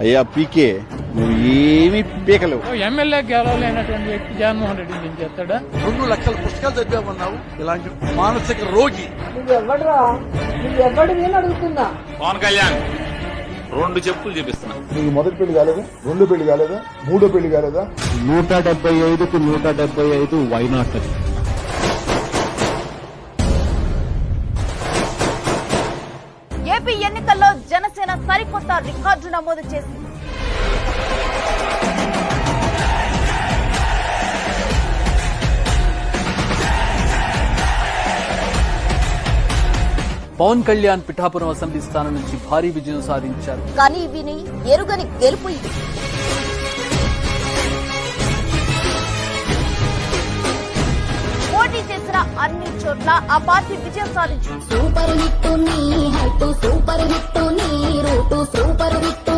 అయ్యా పీకే నువ్వు ఏమి పీకలేవు. ఎమ్మెల్యే గెలవలేనటువంటి వ్యక్తి జగన్మోహన్ రెడ్డి ఏం చేస్తాడా? 2 లక్షల పుస్తకాలు చదివామన్నావు. ఇలాంటి మానసిక రోగి నువ్వెవడరా? నువ్వెవడివి అని అడుగుతున్నా. పవన్ కళ్యాణ్ 2 చెప్పులు చూపిస్తున్నా. నీకు మొదటి పెళ్లి కాలేదా? 2 పెళ్లి కాలేదా? 3 పెళ్లి కాలేదా? 175కు 175 వైనాట్. ఏపీ ఎన్నికల్లో జనసేన సరికొత్త రికార్డు నమోదు చేసింది. పవన్ కళ్యాణ్ పిఠాపురం అసెంబ్లీ స్థానం నుంచి భారీ విజయం సాధించారు. కానీ విని ఎరుగని గెలుపు ఇది. పోటీ చేసిన అన్ని చోట్ల ఆ పార్టీ విజయం సాధించింది. సూపర్ హిట్ నీ హైట్, సూపర్ హిట్ నీ రూట్, సూపర్ హిట్